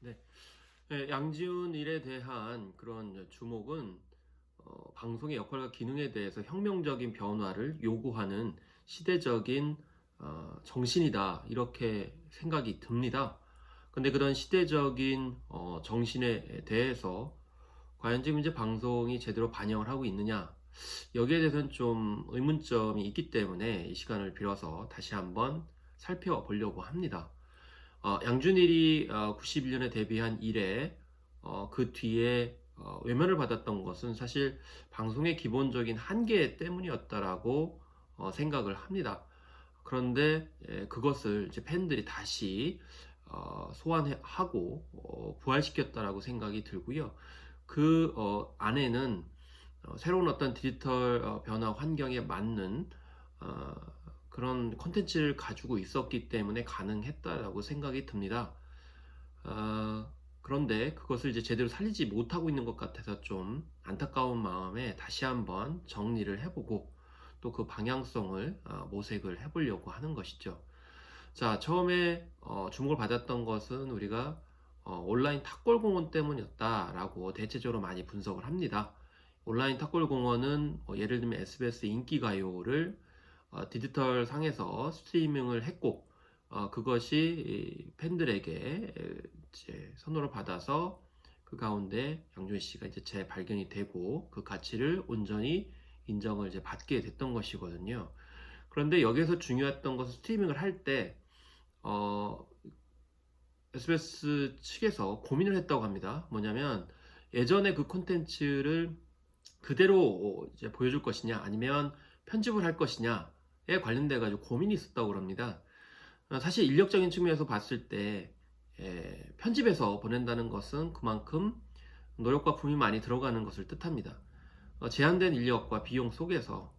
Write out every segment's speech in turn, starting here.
네. 네, 양지훈 일에 대한 그런 주목은 방송의 역할과 기능에 대해서 혁명적인 변화를 요구하는 시대적인 정신이다 이렇게 생각이 듭니다. 근데 그런 시대적인 정신에 대해서 과연 지금 이제 방송이 제대로 반영을 하고 있느냐 여기에 대해서는 좀 의문점이 있기 때문에 이 시간을 빌어서 다시 한번 살펴보려고 합니다. 양준일이 91년에 데뷔한 이래 그 뒤에 외면을 받았던 것은 사실 방송의 기본적인 한계 때문이었다라고 생각을 합니다. 그런데 그것을 이제 팬들이 다시 소환하고 부활시켰다라고 생각이 들고요. 그 안에는 새로운 어떤 디지털 변화 환경에 맞는 어, 그런 콘텐츠를 가지고 있었기 때문에 가능했다라고 생각이 듭니다. 그런데 그것을 이제 제대로 살리지 못하고 있는 것 같아서 좀 안타까운 마음에 다시 한번 정리를 해보고 또 그 방향성을 모색을 해보려고 하는 것이죠. 자, 처음에 주목을 받았던 것은 우리가 온라인 탁골공원 때문이었다라고 대체적으로 많이 분석을 합니다. 온라인 탁골공원은 예를 들면 SBS 인기가요를 디지털 상에서 스트리밍을 했고 그것이 팬들에게 이제 선호를 받아서 그 가운데 양준희 씨가 이제 재발견이 되고 그 가치를 온전히 인정을 이제 받게 됐던 것이거든요. 그런데 여기에서 중요했던 것은 스트리밍을 할 때 SBS 측에서 고민을 했다고 합니다. 뭐냐면 예전에 그 콘텐츠를 그대로 이제 보여줄 것이냐 아니면 편집을 할 것이냐에 관련돼 가지고 고민이 있었다고 합니다. 사실 인력적인 측면에서 봤을 때 편집해서 보낸다는 것은 그만큼 노력과 품이 많이 들어가는 것을 뜻합니다. 제한된 인력과 비용 속에서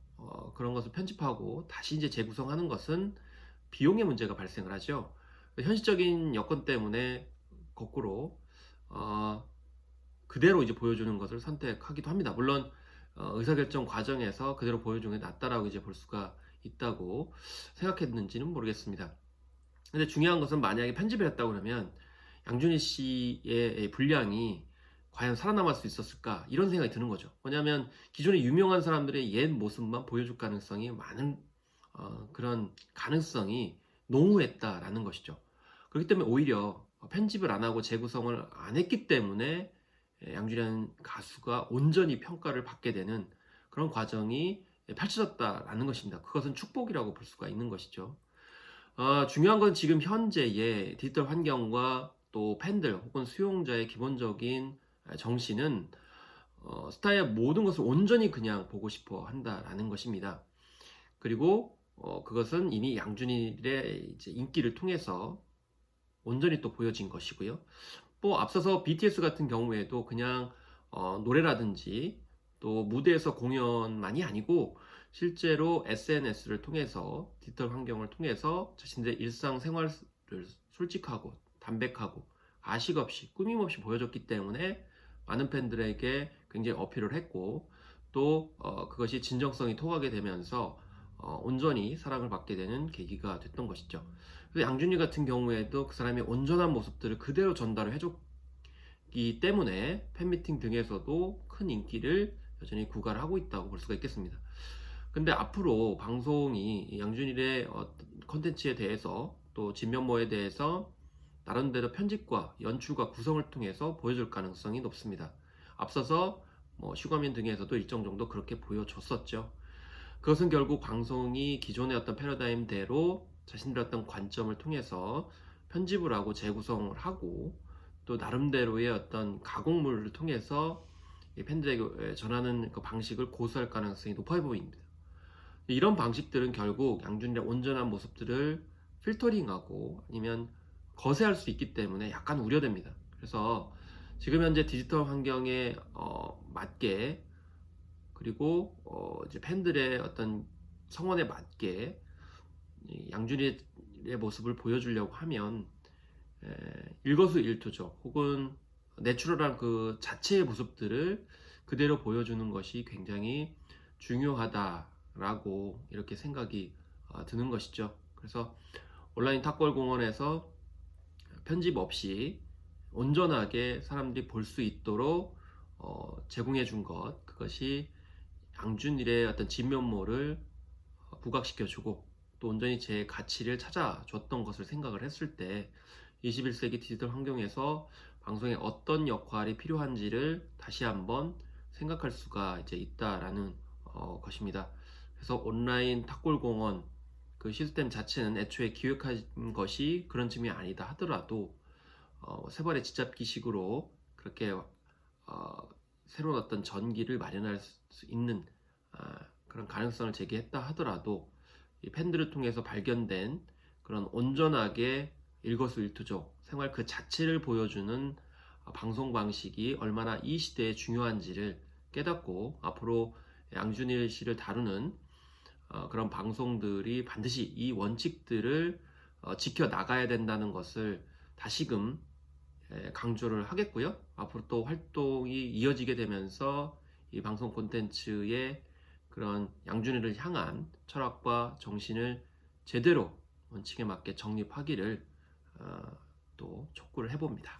그런 것을 편집하고 다시 이제 재구성하는 것은 비용의 문제가 발생을 하죠. 현실적인 여건 때문에 거꾸로 어, 그대로 이제 보여주는 것을 선택하기도 합니다. 물론 의사결정 과정에서 그대로 보여주는 게 낫다라고 이제 볼 수가 있다고 생각했는지는 모르겠습니다. 근데 중요한 것은 만약에 편집을 했다고 그러면 양준희 씨의 분량이 과연 살아남을 수 있었을까 이런 생각이 드는 거죠. 왜냐하면 기존에 유명한 사람들의 옛 모습만 보여줄 가능성이 많은 그런 가능성이 농후했다라는 것이죠. 그렇기 때문에 오히려 편집을 안 하고 재구성을 안 했기 때문에 양준현 가수가 온전히 평가를 받게 되는 그런 과정이 펼쳐졌다라는 것입니다. 그것은 축복이라고 볼 수가 있는 것이죠. 중요한 건 지금 현재의 디지털 환경과 또 팬들 혹은 수용자의 기본적인 정신은 스타의 모든 것을 온전히 그냥 보고 싶어 한다라는 것입니다. 그리고 그것은 이미 양준일의 이제 인기를 통해서 온전히 또 보여진 것이고요. 또 앞서서 BTS 같은 경우에도 그냥 노래라든지 또 무대에서 공연만이 아니고 실제로 SNS를 통해서 디지털 환경을 통해서 자신들의 일상생활을 솔직하고 담백하고 가식 없이 꾸밈 없이 보여줬기 때문에 많은 팬들에게 굉장히 어필을 했고 또 그것이 진정성이 통하게 되면서 온전히 사랑을 받게 되는 계기가 됐던 것이죠. 그래서 양준일 같은 경우에도 그 사람의 온전한 모습들을 그대로 전달을 해줬기 때문에 팬미팅 등에서도 큰 인기를 여전히 구가를 하고 있다고 볼 수가 있겠습니다. 근데 앞으로 방송이 양준일의 컨텐츠에 대해서 또 진면모에 대해서 나름대로 편집과 연출과 구성을 통해서 보여줄 가능성이 높습니다. 앞서서 뭐 슈가민 등에서도 일정 정도 그렇게 보여줬었죠. 그것은 결국 방송이 기존의 어떤 패러다임대로 자신들의 어떤 관점을 통해서 편집을 하고 재구성을 하고 또 나름대로의 어떤 가공물을 통해서 팬들에게 전하는 그 방식을 고수할 가능성이 높아 보입니다. 이런 방식들은 결국 양준일의 온전한 모습들을 필터링하고 아니면 거세할 수 있기 때문에 약간 우려됩니다. 그래서 지금 현재 디지털 환경에 맞게 그리고 이제 팬들의 어떤 성원에 맞게 양준일의 모습을 보여주려고 하면 일거수일투족 혹은 내추럴한 그 자체의 모습들을 그대로 보여주는 것이 굉장히 중요하다라고 이렇게 생각이 드는 것이죠. 그래서 온라인 탁골공원에서 편집 없이 온전하게 사람들이 볼 수 있도록 제공해 준 것, 그것이 양준일의 어떤 진면모를 부각시켜 주고 또 온전히 제 가치를 찾아줬던 것을 생각을 했을 때 21세기 디지털 환경에서 방송에 어떤 역할이 필요한지를 다시 한번 생각할 수가 이제 있다라는 것입니다. 그래서 온라인 탁골공원 그 시스템 자체는 애초에 기획한 것이 그런 측면이 아니다 하더라도 세발의 쥐잡기식으로 그렇게 새로운 어떤 전기를 마련할 수 있는 그런 가능성을 제기했다 하더라도 이 팬들을 통해서 발견된 그런 온전하게 일거수일투족 생활 그 자체를 보여주는 방송 방식이 얼마나 이 시대에 중요한지를 깨닫고 앞으로 양준일 씨를 다루는 그런 방송들이 반드시 이 원칙들을 지켜 나가야 된다는 것을 다시금 강조를 하겠고요. 앞으로 또 활동이 이어지게 되면서 이 방송 콘텐츠의 그런 양준일을 향한 철학과 정신을 제대로 원칙에 맞게 정립하기를 또 촉구를 해봅니다.